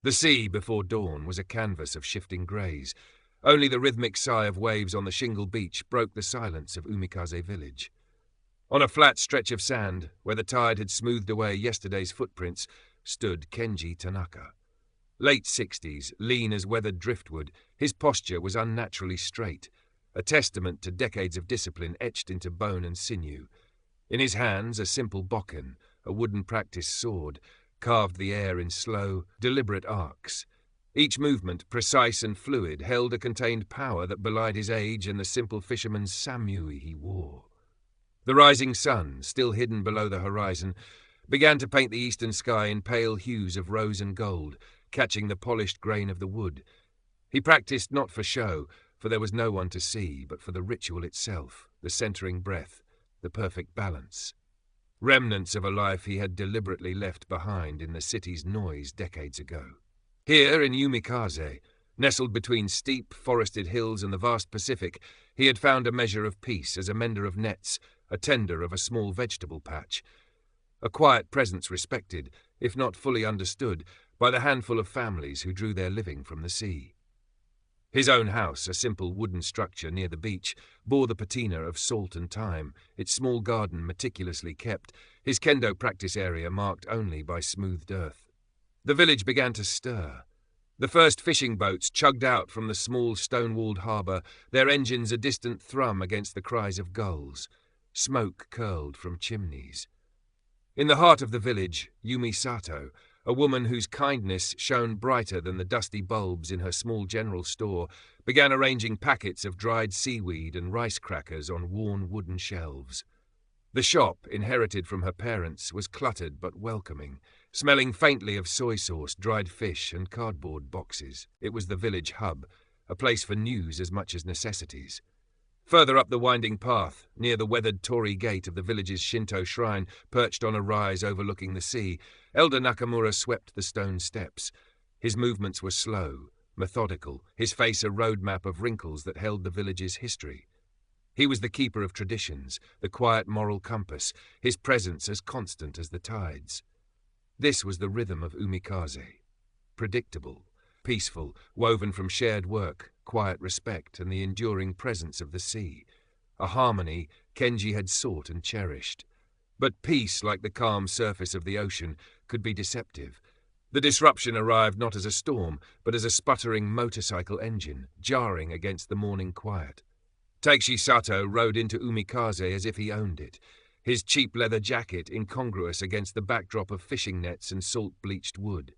The sea before dawn was a canvas of shifting greys. Only the rhythmic sigh of waves on the shingle beach broke the silence of Umikaze village. On a flat stretch of sand, where the tide had smoothed away yesterday's footprints, stood Kenji Tanaka. Late 60s, lean as weathered driftwood, his posture was unnaturally straight, a testament to decades of discipline etched into bone and sinew. In his hands, a simple bokken, a wooden practice sword, carved the air in slow, deliberate arcs. Each movement, precise and fluid, held a contained power that belied his age and the simple fisherman's samui he wore. The rising sun, still hidden below the horizon, began to paint the eastern sky in pale hues of rose and gold, catching the polished grain of the wood. He practiced not for show, for there was no one to see, but for the ritual itself, the centering breath, the perfect balance. Remnants of a life he had deliberately left behind in the city's noise decades ago. Here in Umikaze, nestled between steep, forested hills and the vast Pacific, he had found a measure of peace as a mender of nets, a tender of a small vegetable patch. A quiet presence respected, if not fully understood, by the handful of families who drew their living from the sea. His own house, a simple wooden structure near the beach, bore the patina of salt and thyme, its small garden meticulously kept, his kendo practice area marked only by smoothed earth. The village began to stir. The first fishing boats chugged out from the small stone-walled harbour, their engines a distant thrum against the cries of gulls. Smoke curled from chimneys. In the heart of the village, Yumi Sato, a woman whose kindness shone brighter than the dusty bulbs in her small general store, began arranging packets of dried seaweed and rice crackers on worn wooden shelves. The shop, inherited from her parents, was cluttered but welcoming, smelling faintly of soy sauce, dried fish, and cardboard boxes. It was the village hub, a place for news as much as necessities. Further up the winding path, near the weathered torii gate of the village's Shinto shrine, perched on a rise overlooking the sea, Elder Nakamura swept the stone steps. His movements were slow, methodical, his face a road map of wrinkles that held the village's history. He was the keeper of traditions, the quiet moral compass, his presence as constant as the tides. This was the rhythm of Umikaze. Predictable, peaceful, woven from shared work, quiet respect, and the enduring presence of the sea. A harmony Kenji had sought and cherished. But peace, like the calm surface of the ocean, could be deceptive. The disruption arrived not as a storm, but as a sputtering motorcycle engine, jarring against the morning quiet. Takeshi Sato rode into Umikaze as if he owned it, his cheap leather jacket incongruous against the backdrop of fishing nets and salt-bleached wood.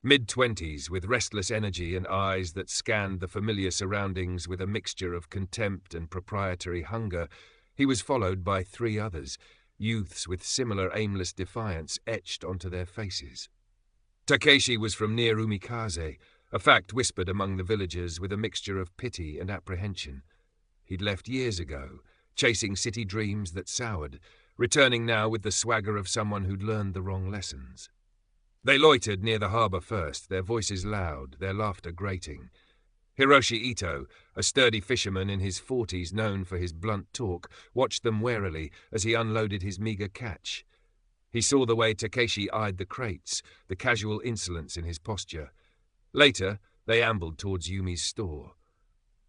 Mid-20s, with restless energy and eyes that scanned the familiar surroundings with a mixture of contempt and proprietary hunger, he was followed by 3 others, youths with similar aimless defiance etched onto their faces. Takeshi was from near Umikaze, a fact whispered among the villagers with a mixture of pity and apprehension. He'd left years ago, chasing city dreams that soured, returning now with the swagger of someone who'd learned the wrong lessons. They loitered near the harbour first, their voices loud, their laughter grating. Hiroshi Ito, a sturdy fisherman in his 40s known for his blunt talk, watched them warily as he unloaded his meagre catch. He saw the way Takeshi eyed the crates, the casual insolence in his posture. Later, they ambled towards Yumi's store.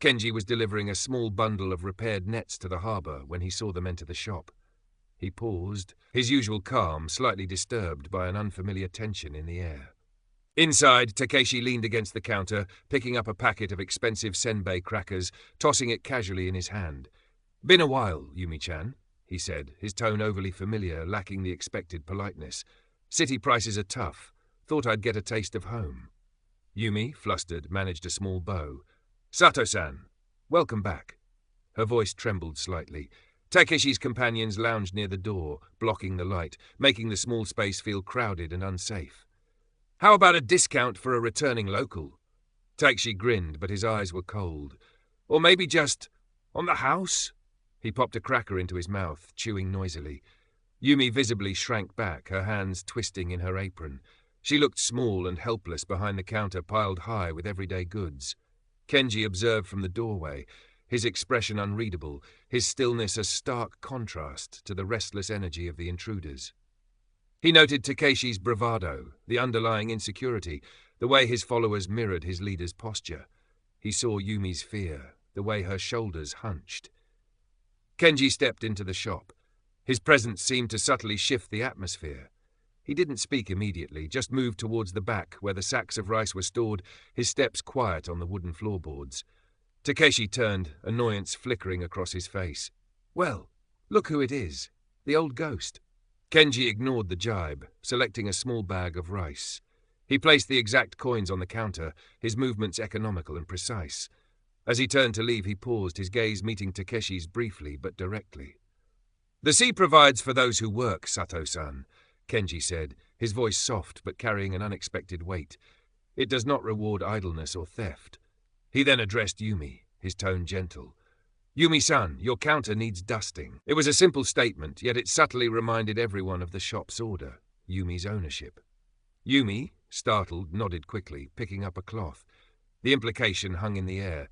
Kenji was delivering a small bundle of repaired nets to the harbour when he saw them enter the shop. He paused, his usual calm slightly disturbed by an unfamiliar tension in the air. Inside, Takeshi leaned against the counter, picking up a packet of expensive senbei crackers, tossing it casually in his hand. "Been a while, Yumi-chan," he said, his tone overly familiar, lacking the expected politeness. "City prices are tough. Thought I'd get a taste of home." Yumi, flustered, managed a small bow. "Sato-san, welcome back." Her voice trembled slightly. Takeshi's companions lounged near the door, blocking the light, making the small space feel crowded and unsafe. "How about a discount for a returning local?" Takeshi grinned, but his eyes were cold. "Or maybe just on the house?" He popped a cracker into his mouth, chewing noisily. Yumi visibly shrank back, her hands twisting in her apron. She looked small and helpless behind the counter piled high with everyday goods. Kenji observed from the doorway, his expression unreadable, his stillness a stark contrast to the restless energy of the intruders. He noted Takeshi's bravado, the underlying insecurity, The way his followers mirrored his leader's posture. He saw Yumi's fear, the way her shoulders hunched. Kenji stepped into the shop. His presence seemed to subtly shift the atmosphere. He didn't speak immediately, just moved towards the back where the sacks of rice were stored, his steps quiet on the wooden floorboards. Takeshi turned, annoyance flickering across his face. "Well, look who it is. The old ghost." Kenji ignored the jibe, selecting a small bag of rice. He placed the exact coins on the counter, his movements economical and precise. As he turned to leave, he paused, his gaze meeting Takeshi's briefly but directly. "The sea provides for those who work, Sato-san," Kenji said, his voice soft but carrying an unexpected weight. "It does not reward idleness or theft." He then addressed Yumi, his tone gentle. "Yumi-san, your counter needs dusting." It was a simple statement, yet it subtly reminded everyone of the shop's order, Yumi's ownership. Yumi, startled, nodded quickly, picking up a cloth. The implication hung in the air.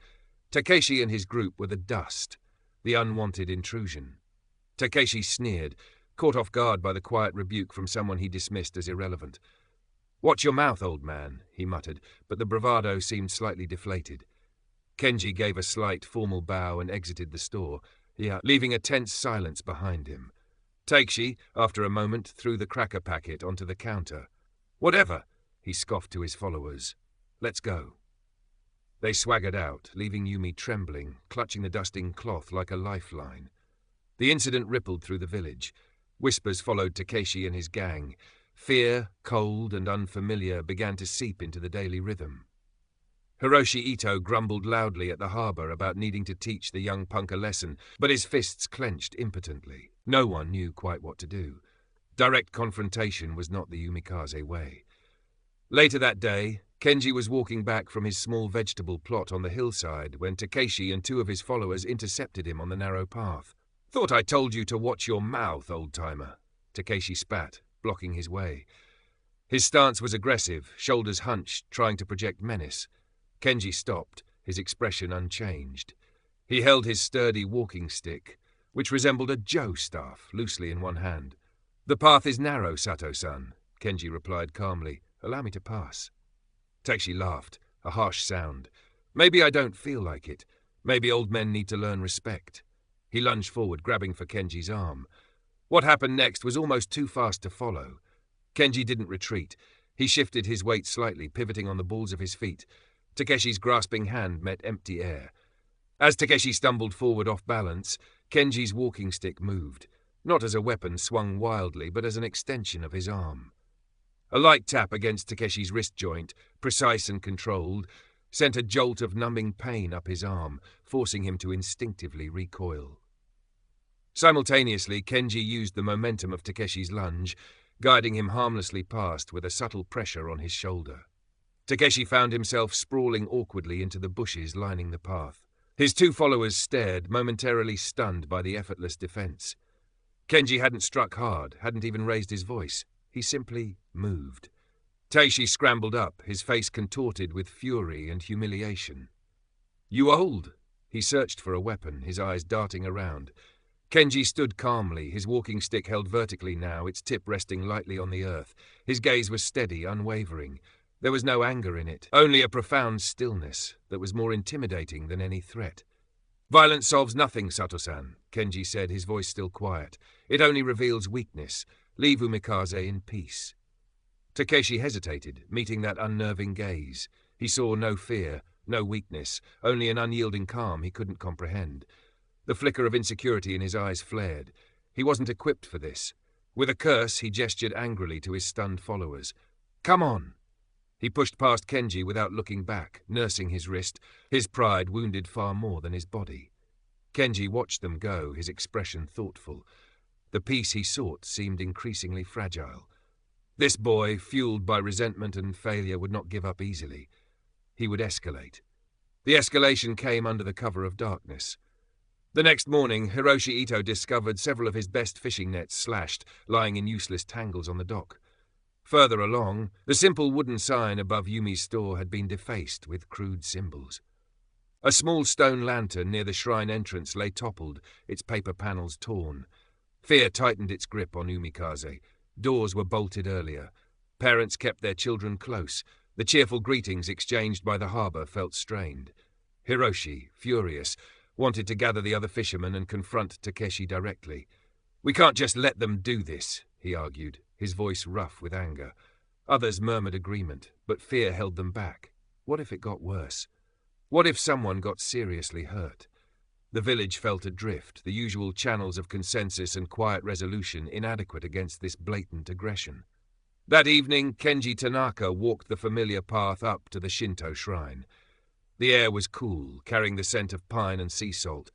Takeshi and his group were the dust, the unwanted intrusion. Takeshi sneered, caught off guard by the quiet rebuke from someone he dismissed as irrelevant. "Watch your mouth, old man," he muttered, but the bravado seemed slightly deflated. Kenji gave a slight, formal bow and exited the store, leaving a tense silence behind him. Takeshi, after a moment, threw the cracker packet onto the counter. "Whatever," he scoffed to his followers. "Let's go." They swaggered out, leaving Yumi trembling, clutching the dusting cloth like a lifeline. The incident rippled through the village. Whispers followed Takeshi and his gang. Fear, cold and unfamiliar, began to seep into the daily rhythm. Hiroshi Ito grumbled loudly at the harbour about needing to teach the young punk a lesson, but his fists clenched impotently. No one knew quite what to do. Direct confrontation was not the Umikaze way. Later that day, Kenji was walking back from his small vegetable plot on the hillside when Takeshi and two of his followers intercepted him on the narrow path. "Thought I told you to watch your mouth, old-timer," Takeshi spat, blocking his way. His stance was aggressive, shoulders hunched, trying to project menace. Kenji stopped, his expression unchanged. He held his sturdy walking stick, which resembled a Joe staff, loosely in one hand. "The path is narrow, Sato-san," Kenji replied calmly. "Allow me to pass." Takeshi laughed, a harsh sound. "Maybe I don't feel like it. Maybe old men need to learn respect." He lunged forward, grabbing for Kenji's arm. What happened next was almost too fast to follow. Kenji didn't retreat. He shifted his weight slightly, pivoting on the balls of his feet. Takeshi's grasping hand met empty air. As Takeshi stumbled forward off balance, Kenji's walking stick moved, not as a weapon swung wildly, but as an extension of his arm. A light tap against Takeshi's wrist joint, precise and controlled, sent a jolt of numbing pain up his arm, forcing him to instinctively recoil. Simultaneously, Kenji used the momentum of Takeshi's lunge, guiding him harmlessly past with a subtle pressure on his shoulder. Takeshi found himself sprawling awkwardly into the bushes lining the path. His two followers stared, momentarily stunned by the effortless defense. Kenji hadn't struck hard, hadn't even raised his voice. He simply moved. Takeshi scrambled up, his face contorted with fury and humiliation. "You old?" He searched for a weapon, his eyes darting around. Kenji stood calmly, his walking stick held vertically now, its tip resting lightly on the earth. His gaze was steady, unwavering. There was no anger in it, only a profound stillness that was more intimidating than any threat. "Violence solves nothing, Sato-san," Kenji said, his voice still quiet. "It only reveals weakness. Leave Umikaze in peace." Takeshi hesitated, meeting that unnerving gaze. He saw no fear, no weakness, only an unyielding calm he couldn't comprehend. The flicker of insecurity in his eyes flared. He wasn't equipped for this. With a curse, he gestured angrily to his stunned followers. "Come on!" He pushed past Kenji without looking back, nursing his wrist, his pride wounded far more than his body. Kenji watched them go, his expression thoughtful. The peace he sought seemed increasingly fragile. This boy, fueled by resentment and failure, would not give up easily. He would escalate. The escalation came under the cover of darkness. The next morning, Hiroshi Ito discovered several of his best fishing nets slashed, lying in useless tangles on the dock. Further along, the simple wooden sign above Yumi's store had been defaced with crude symbols. A small stone lantern near the shrine entrance lay toppled, its paper panels torn. Fear tightened its grip on Umikaze. Doors were bolted earlier. Parents kept their children close. The cheerful greetings exchanged by the harbour felt strained. Hiroshi, furious, wanted to gather the other fishermen and confront Takeshi directly. "We can't just let them do this," he argued, his voice rough with anger. Others murmured agreement, but fear held them back. What if it got worse? What if someone got seriously hurt? The village felt adrift, the usual channels of consensus and quiet resolution inadequate against this blatant aggression. That evening, Kenji Tanaka walked the familiar path up to the Shinto shrine. The air was cool, carrying the scent of pine and sea salt.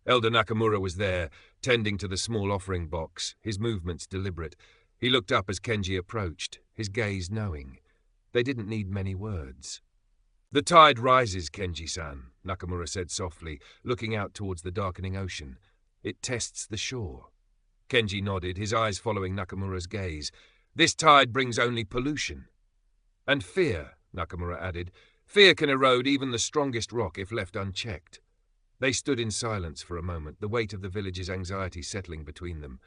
Elder Nakamura was there, tending to the small offering box, his movements deliberate. He looked up as Kenji approached, his gaze knowing. They didn't need many words. "The tide rises, Kenji-san," Nakamura said softly, looking out towards the darkening ocean. "It tests the shore." Kenji nodded, his eyes following Nakamura's gaze. "This tide brings only pollution." "And fear," Nakamura added. "Fear can erode even the strongest rock if left unchecked." They stood in silence for a moment, the weight of the village's anxiety settling between them.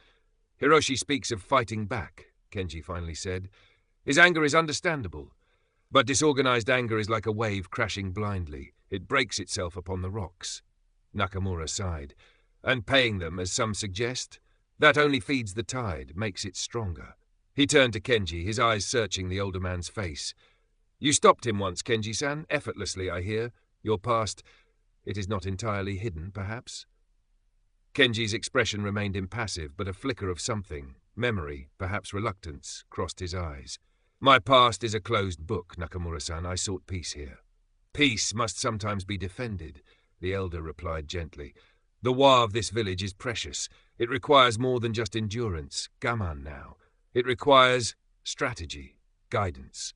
"Hiroshi speaks of fighting back," Kenji finally said. "His anger is understandable. But disorganized anger is like a wave crashing blindly. It breaks itself upon the rocks." Nakamura sighed. "And paying them, as some suggest? That only feeds the tide, makes it stronger." He turned to Kenji, his eyes searching the older man's face. "You stopped him once, Kenji-san, effortlessly, I hear. Your past, it is not entirely hidden, perhaps?" Kenji's expression remained impassive, but a flicker of something, memory, perhaps reluctance, crossed his eyes. "My past is a closed book, Nakamura-san. I sought peace here." "Peace must sometimes be defended," the elder replied gently. "The wa of this village is precious. It requires more than just endurance, gaman now. It requires strategy, guidance."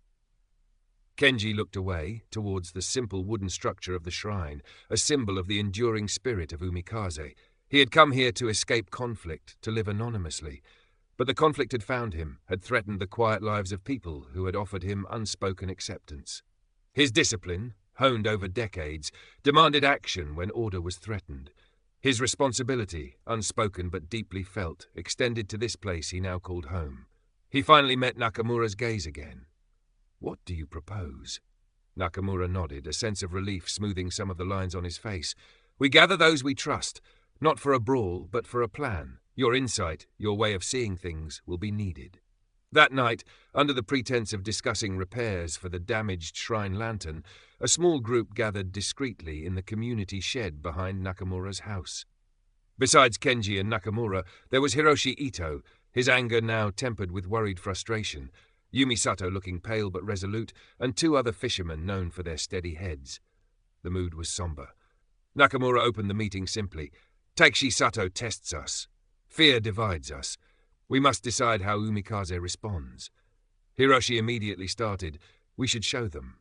Kenji looked away, towards the simple wooden structure of the shrine, a symbol of the enduring spirit of Umikaze. He had come here to escape conflict, to live anonymously. But the conflict had found him, had threatened the quiet lives of people who had offered him unspoken acceptance. His discipline, honed over decades, demanded action when order was threatened. His responsibility, unspoken but deeply felt, extended to this place he now called home. He finally met Nakamura's gaze again. "What do you propose?" Nakamura nodded, a sense of relief smoothing some of the lines on his face. "We gather those we trust, not for a brawl, but for a plan. Your insight, your way of seeing things, will be needed." That night, under the pretense of discussing repairs for the damaged shrine lantern, a small group gathered discreetly in the community shed behind Nakamura's house. Besides Kenji and Nakamura, there was Hiroshi Ito, his anger now tempered with worried frustration, Yumi Sato looking pale but resolute, and two other fishermen known for their steady heads. The mood was somber. Nakamura opened the meeting simply. "Takeshi Sato tests us. Fear divides us. We must decide how Umikaze responds." Hiroshi immediately started. "We should show them."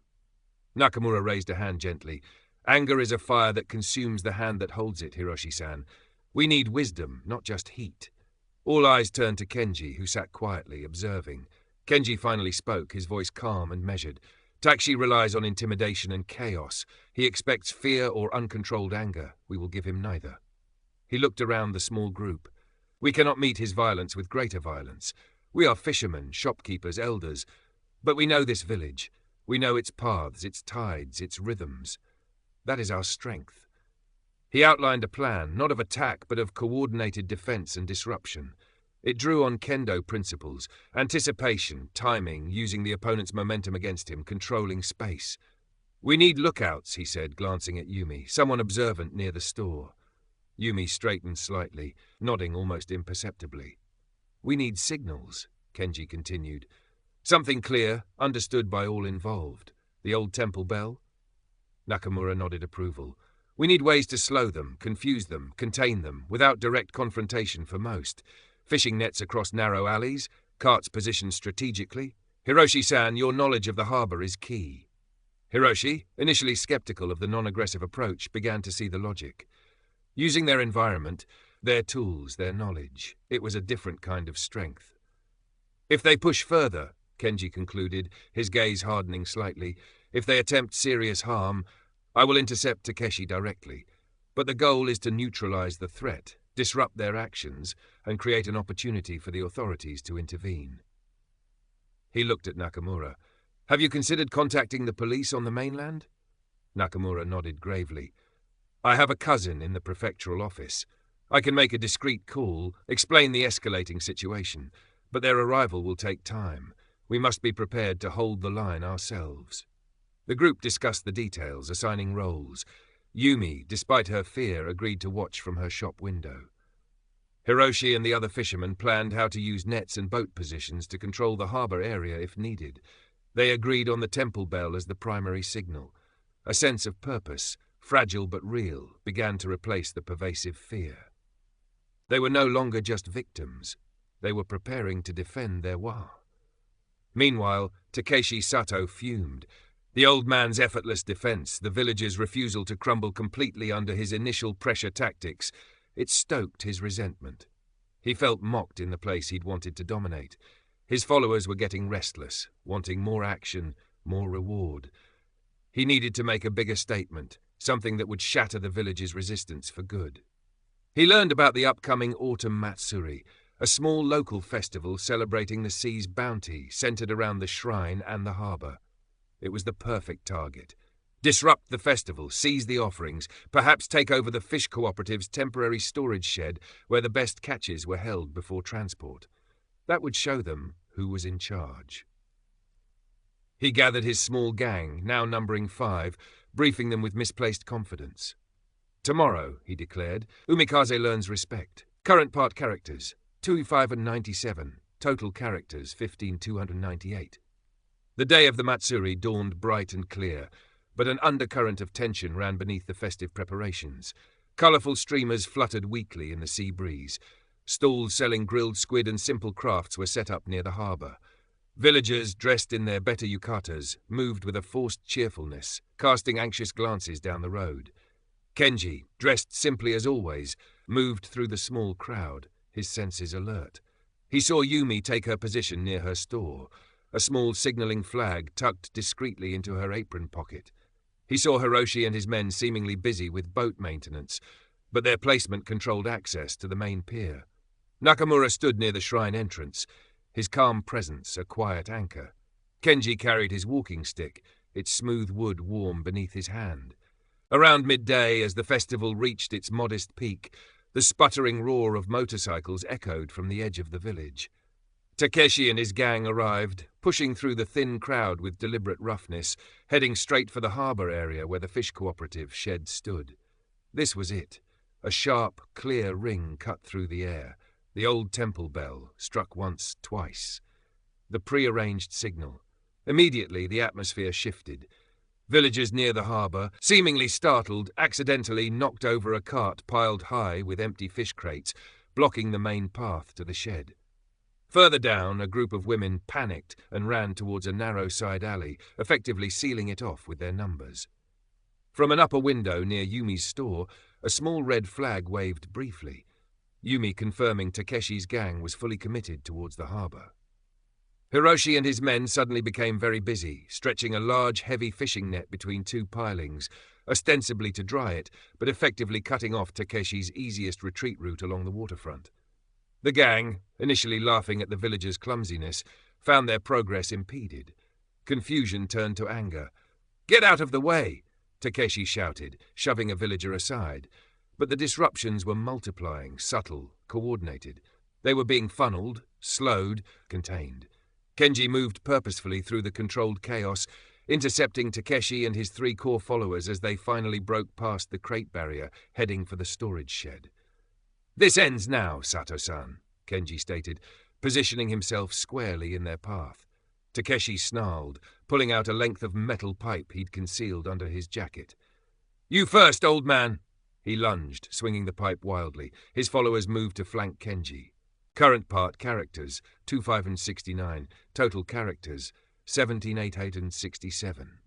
Nakamura raised a hand gently. "Anger is a fire that consumes the hand that holds it, Hiroshi-san. We need wisdom, not just heat." All eyes turned to Kenji, who sat quietly, observing. Kenji finally spoke, his voice calm and measured. "Takeshi relies on intimidation and chaos. He expects fear or uncontrolled anger. We will give him neither." He looked around the small group. "We cannot meet his violence with greater violence. We are fishermen, shopkeepers, elders. But we know this village. We know its paths, its tides, its rhythms. That is our strength." He outlined a plan, not of attack, but of coordinated defense and disruption. It drew on kendo principles, anticipation, timing, using the opponent's momentum against him, controlling space. "We need lookouts," he said, glancing at Yumi, "someone observant near the store." Yumi straightened slightly, nodding almost imperceptibly. "We need signals," Kenji continued. "Something clear, understood by all involved. The old temple bell?" Nakamura nodded approval. "We need ways to slow them, confuse them, contain them, without direct confrontation for most. Fishing nets across narrow alleys, carts positioned strategically. Hiroshi-san, your knowledge of the harbour is key." Hiroshi, initially skeptical of the non-aggressive approach, began to see the logic. Using their environment, their tools, their knowledge, it was a different kind of strength. "If they push further," Kenji concluded, his gaze hardening slightly, "if they attempt serious harm, I will intercept Takeshi directly. But the goal is to neutralize the threat, disrupt their actions, and create an opportunity for the authorities to intervene." He looked at Nakamura. Have you considered contacting the police on the mainland? Nakamura nodded gravely. I have a cousin in the prefectural office. I can make a discreet call, explain the escalating situation, but their arrival will take time. We must be prepared to hold the line ourselves. The group discussed the details, assigning roles. Yumi, despite her fear, agreed to watch from her shop window. Hiroshi and the other fishermen planned how to use nets and boat positions to control the harbour area if needed. They agreed on the temple bell as the primary signal. A sense of purpose, fragile but real, began to replace the pervasive fear. They were no longer just victims. They were preparing to defend their wa. Meanwhile, Takeshi Sato fumed. The old man's effortless defense, the villagers' refusal to crumble completely under his initial pressure tactics, it stoked his resentment. He felt mocked in the place he'd wanted to dominate. His followers were getting restless, wanting more action, more reward. He needed to make a bigger statement, something that would shatter the village's resistance for good. He learned about the upcoming Autumn Matsuri, a small local festival celebrating the sea's bounty centered around the shrine and the harbour. It was the perfect target. Disrupt the festival, seize the offerings, perhaps take over the fish cooperative's temporary storage shed where the best catches were held before transport. That would show them who was in charge. He gathered his small gang, now numbering 5, briefing them with misplaced confidence. Tomorrow, he declared, Umikaze learns respect. Current part characters, 2,597. Total characters, 15,298. The day of the Matsuri dawned bright and clear, but an undercurrent of tension ran beneath the festive preparations. Colourful streamers fluttered weakly in the sea breeze. Stalls selling grilled squid and simple crafts were set up near the harbour. Villagers, dressed in their better yukatas, moved with a forced cheerfulness, casting anxious glances down the road. Kenji, dressed simply as always, moved through the small crowd, his senses alert. He saw Yumi take her position near her store, a small signalling flag tucked discreetly into her apron pocket. He saw Hiroshi and his men seemingly busy with boat maintenance, but their placement controlled access to the main pier. Nakamura stood near the shrine entrance, his calm presence a quiet anchor. Kenji carried his walking stick, its smooth wood warm beneath his hand. Around midday, as the festival reached its modest peak, the sputtering roar of motorcycles echoed from the edge of the village. Takeshi and his gang arrived, pushing through the thin crowd with deliberate roughness, heading straight for the harbour area where the fish cooperative shed stood. This was it, a sharp, clear ring cut through the air. The old temple bell, struck once, twice. The prearranged signal. Immediately the atmosphere shifted. Villagers near the harbour, seemingly startled, accidentally knocked over a cart piled high with empty fish crates, blocking the main path to the shed. Further down, a group of women panicked and ran towards a narrow side alley, effectively sealing it off with their numbers. From an upper window near Yumi's store, a small red flag waved briefly, Yumi confirming Takeshi's gang was fully committed towards the harbour. Hiroshi and his men suddenly became very busy, stretching a large, heavy fishing net between 2 pilings, ostensibly to dry it, but effectively cutting off Takeshi's easiest retreat route along the waterfront. The gang, initially laughing at the villagers' clumsiness, found their progress impeded. Confusion turned to anger. "Get out of the way!" Takeshi shouted, shoving a villager aside. But the disruptions were multiplying, subtle, coordinated. They were being funneled, slowed, contained. Kenji moved purposefully through the controlled chaos, intercepting Takeshi and his 3 core followers as they finally broke past the crate barrier, heading for the storage shed. "This ends now, Sato-san," Kenji stated, positioning himself squarely in their path. Takeshi snarled, pulling out a length of metal pipe he'd concealed under his jacket. "You first, old man!" He lunged, swinging the pipe wildly. His followers moved to flank Kenji. Current part characters, 2,569. Total characters, 17,867.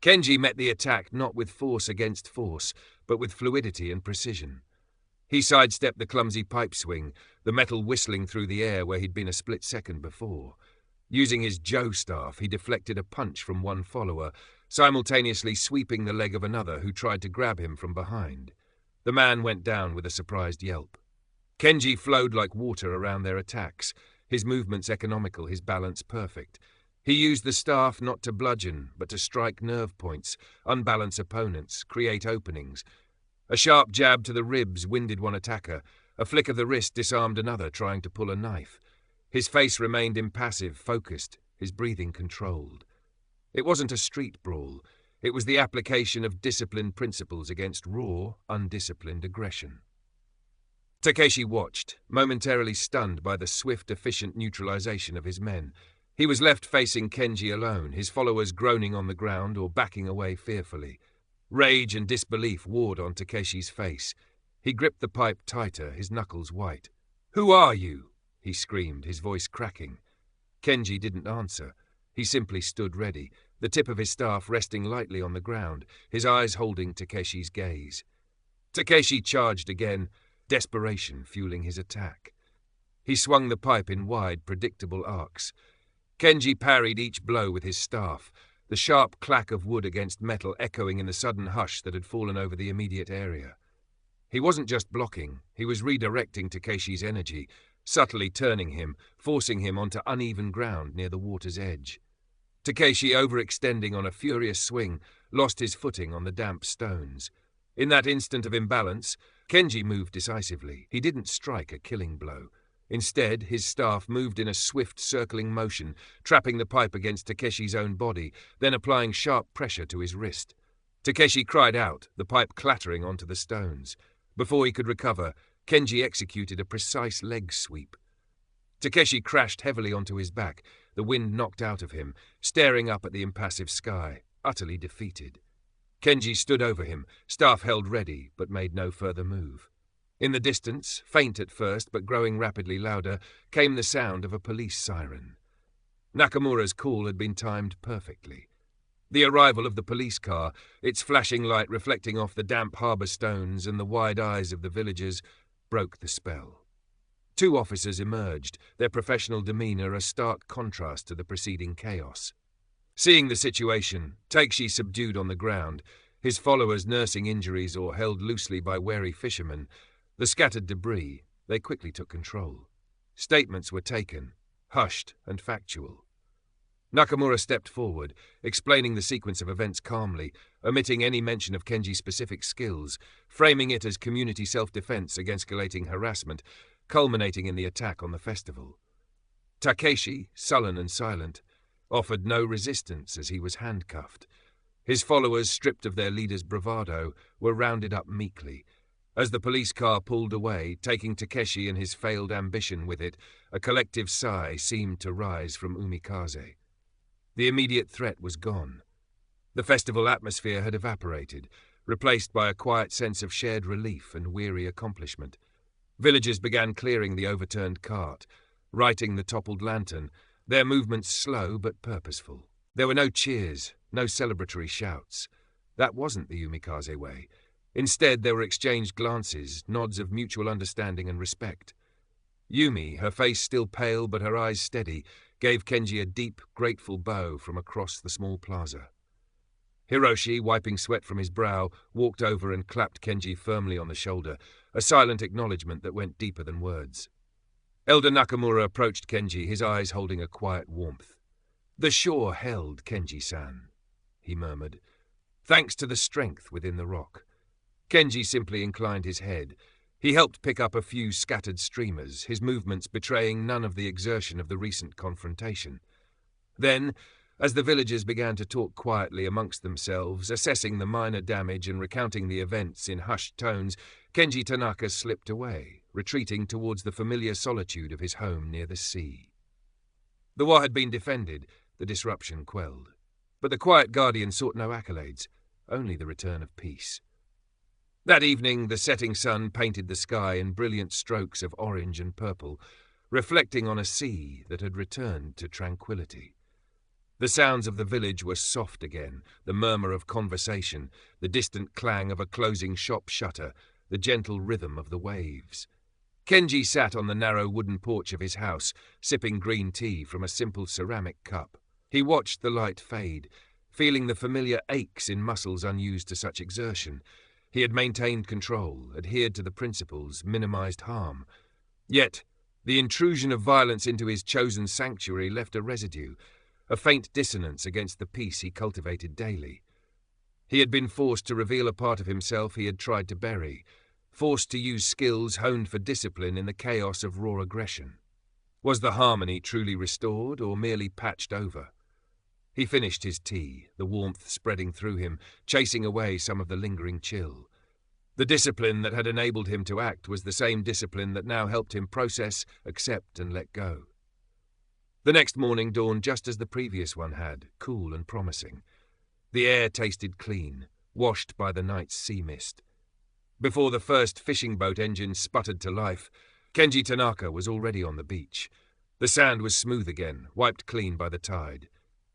Kenji met the attack not with force against force, but with fluidity and precision. He sidestepped the clumsy pipe swing, the metal whistling through the air where he'd been a split second before. Using his Joe staff, he deflected a punch from one follower, simultaneously sweeping the leg of another who tried to grab him from behind. The man went down with a surprised yelp. Kenji flowed like water around their attacks, his movements economical, his balance perfect. He used the staff not to bludgeon, but to strike nerve points, unbalance opponents, create openings. A sharp jab to the ribs winded one attacker. A flick of the wrist disarmed another trying to pull a knife. His face remained impassive, focused, his breathing controlled. It wasn't a street brawl. It was the application of disciplined principles against raw, undisciplined aggression. Takeshi watched, momentarily stunned by the swift, efficient neutralization of his men. He was left facing Kenji alone, his followers groaning on the ground or backing away fearfully. Rage and disbelief warred on Takeshi's face. He gripped the pipe tighter, his knuckles white. "Who are you?" he screamed, his voice cracking. Kenji didn't answer. He simply stood ready, the tip of his staff resting lightly on the ground, his eyes holding Takeshi's gaze. Takeshi charged again, desperation fueling his attack. He swung the pipe in wide, predictable arcs. Kenji parried each blow with his staff, the sharp clack of wood against metal echoing in the sudden hush that had fallen over the immediate area. He wasn't just blocking, he was redirecting Takeshi's energy, subtly turning him, forcing him onto uneven ground near the water's edge. Takeshi, overextending on a furious swing, lost his footing on the damp stones. In that instant of imbalance, Kenji moved decisively. He didn't strike a killing blow. Instead, his staff moved in a swift, circling motion, trapping the pipe against Takeshi's own body, then applying sharp pressure to his wrist. Takeshi cried out, the pipe clattering onto the stones. Before he could recover, Kenji executed a precise leg sweep. Takeshi crashed heavily onto his back, the wind knocked out of him, staring up at the impassive sky, utterly defeated. Kenji stood over him, staff held ready, but made no further move. In the distance, faint at first but growing rapidly louder, came the sound of a police siren. Nakamura's call had been timed perfectly. The arrival of the police car, its flashing light reflecting off the damp harbour stones and the wide eyes of the villagers, broke the spell. 2 officers emerged, their professional demeanour a stark contrast to the preceding chaos. Seeing the situation, Takeshi subdued on the ground, his followers nursing injuries or held loosely by wary fishermen, the scattered debris, they quickly took control. Statements were taken, hushed and factual. Nakamura stepped forward, explaining the sequence of events calmly, omitting any mention of Kenji's specific skills, framing it as community self-defense against escalating harassment, culminating in the attack on the festival. Takeshi, sullen and silent, offered no resistance as he was handcuffed. His followers, stripped of their leader's bravado, were rounded up meekly. As the police car pulled away, taking Takeshi and his failed ambition with it, a collective sigh seemed to rise from Umikaze. The immediate threat was gone. The festival atmosphere had evaporated, replaced by a quiet sense of shared relief and weary accomplishment. Villagers began clearing the overturned cart, righting the toppled lantern, their movements slow but purposeful. There were no cheers, no celebratory shouts. That wasn't the Umikaze way. Instead, there were exchanged glances, nods of mutual understanding and respect. Yumi, her face still pale but her eyes steady, gave Kenji a deep, grateful bow from across the small plaza. Hiroshi, wiping sweat from his brow, walked over and clapped Kenji firmly on the shoulder, a silent acknowledgement that went deeper than words. Elder Nakamura approached Kenji, his eyes holding a quiet warmth. "The shore held, Kenji-san," he murmured, "thanks to the strength within the rock." Kenji simply inclined his head. He helped pick up a few scattered streamers, his movements betraying none of the exertion of the recent confrontation. Then, as the villagers began to talk quietly amongst themselves, assessing the minor damage and recounting the events in hushed tones, Kenji Tanaka slipped away, retreating towards the familiar solitude of his home near the sea. The war had been defended, the disruption quelled. But the quiet guardian sought no accolades, only the return of peace. That evening, the setting sun painted the sky in brilliant strokes of orange and purple, reflecting on a sea that had returned to tranquility. The sounds of the village were soft again, the murmur of conversation, the distant clang of a closing shop shutter, the gentle rhythm of the waves. Kenji sat on the narrow wooden porch of his house, sipping green tea from a simple ceramic cup. He watched the light fade, feeling the familiar aches in muscles unused to such exertion. He had maintained control, adhered to the principles, minimized harm. Yet, the intrusion of violence into his chosen sanctuary left a residue, a faint dissonance against the peace he cultivated daily. He had been forced to reveal a part of himself he had tried to bury, forced to use skills honed for discipline in the chaos of raw aggression. Was the harmony truly restored or merely patched over? He finished his tea, the warmth spreading through him, chasing away some of the lingering chill. The discipline that had enabled him to act was the same discipline that now helped him process, accept, and let go. The next morning dawned just as the previous one had, cool and promising. The air tasted clean, washed by the night's sea mist. Before the first fishing boat engine sputtered to life, Kenji Tanaka was already on the beach. The sand was smooth again, wiped clean by the tide.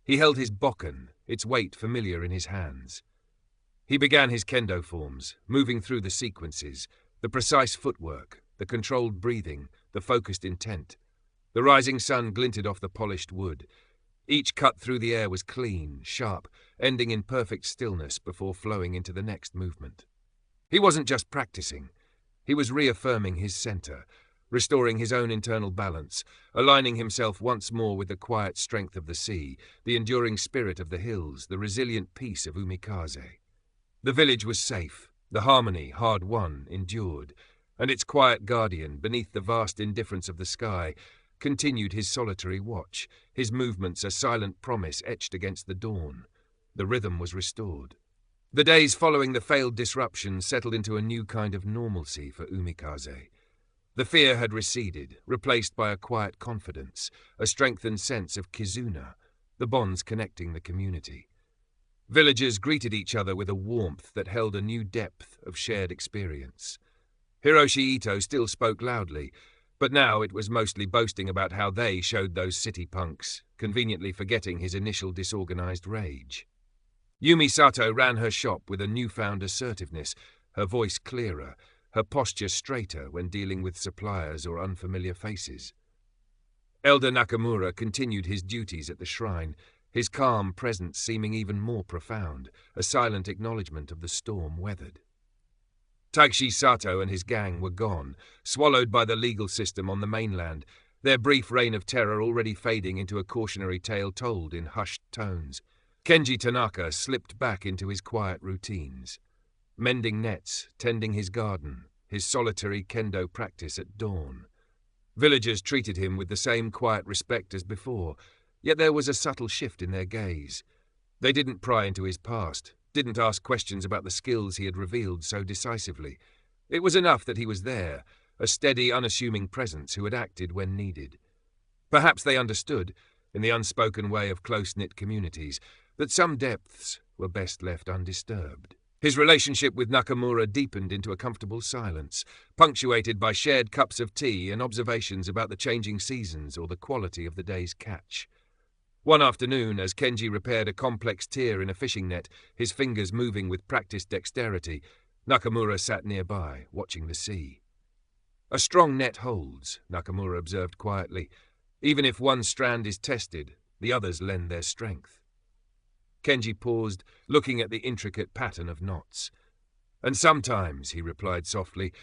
He held his bokken, its weight familiar in his hands. He began his kendo forms, moving through the sequences, the precise footwork, the controlled breathing, the focused intent. The rising sun glinted off the polished wood. Each cut through the air was clean, sharp, ending in perfect stillness before flowing into the next movement. He wasn't just practicing. He was reaffirming his center, restoring his own internal balance, aligning himself once more with the quiet strength of the sea, the enduring spirit of the hills, the resilient peace of Umikaze. The village was safe, the harmony, hard-won, endured, and its quiet guardian, beneath the vast indifference of the sky, continued his solitary watch, his movements a silent promise etched against the dawn. The rhythm was restored. The days following the failed disruption settled into a new kind of normalcy for Umikaze. The fear had receded, replaced by a quiet confidence, a strengthened sense of kizuna, the bonds connecting the community. Villagers greeted each other with a warmth that held a new depth of shared experience. Hiroshi Ito still spoke loudly, but now it was mostly boasting about how they showed those city punks, conveniently forgetting his initial disorganized rage. Yumi Sato ran her shop with a newfound assertiveness, her voice clearer, her posture straighter when dealing with suppliers or unfamiliar faces. Elder Nakamura continued his duties at the shrine, his calm presence seeming even more profound, a silent acknowledgement of the storm weathered. Takeshi Sato and his gang were gone, swallowed by the legal system on the mainland, their brief reign of terror already fading into a cautionary tale told in hushed tones. Kenji Tanaka slipped back into his quiet routines. Mending nets, tending his garden, his solitary kendo practice at dawn. Villagers treated him with the same quiet respect as before, yet there was a subtle shift in their gaze. They didn't pry into his past, didn't ask questions about the skills he had revealed so decisively. It was enough that he was there, a steady, unassuming presence who had acted when needed. Perhaps they understood, in the unspoken way of close-knit communities, that some depths were best left undisturbed. His relationship with Nakamura deepened into a comfortable silence, punctuated by shared cups of tea and observations about the changing seasons or the quality of the day's catch. One afternoon, as Kenji repaired a complex tier in a fishing net, his fingers moving with practiced dexterity, Nakamura sat nearby, watching the sea. "A strong net holds," Nakamura observed quietly. "Even if one strand is tested, the others lend their strength." Kenji paused, looking at the intricate pattern of knots. "And sometimes," he replied softly,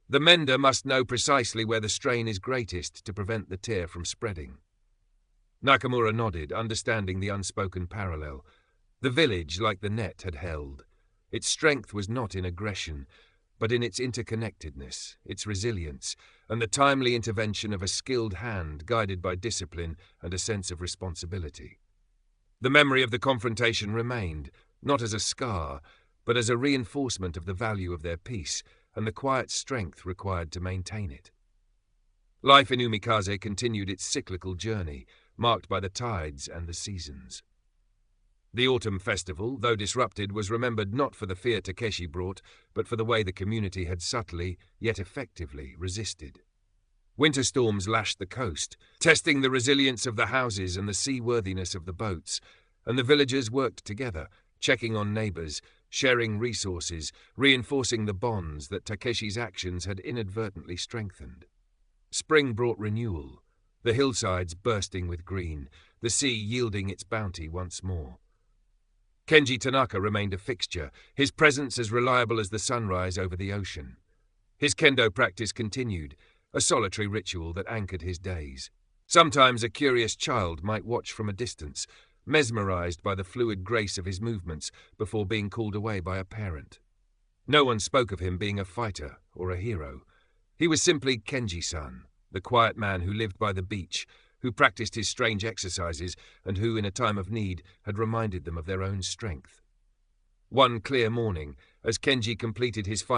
"the mender must know precisely where the strain is greatest to prevent the tear from spreading." Nakamura nodded, understanding the unspoken parallel. The village, like the net, had held. Its strength was not in aggression, but in its interconnectedness, its resilience, and the timely intervention of a skilled hand guided by discipline and a sense of responsibility. The memory of the confrontation remained, not as a scar, but as a reinforcement of the value of their peace and the quiet strength required to maintain it. Life in Umikaze continued its cyclical journey, marked by the tides and the seasons. The autumn festival, though disrupted, was remembered not for the fear Takeshi brought, but for the way the community had subtly, yet effectively, resisted. Winter storms lashed the coast, testing the resilience of the houses and the seaworthiness of the boats, and the villagers worked together, checking on neighbors, sharing resources, reinforcing the bonds that Takeshi's actions had inadvertently strengthened. Spring brought renewal, the hillsides bursting with green, the sea yielding its bounty once more. Kenji Tanaka remained a fixture, his presence as reliable as the sunrise over the ocean. His kendo practice continued, a solitary ritual that anchored his days. Sometimes a curious child might watch from a distance, mesmerized by the fluid grace of his movements before being called away by a parent. No one spoke of him being a fighter or a hero. He was simply Kenji-san, the quiet man who lived by the beach, who practiced his strange exercises and who, in a time of need, had reminded them of their own strength. One clear morning, as Kenji completed his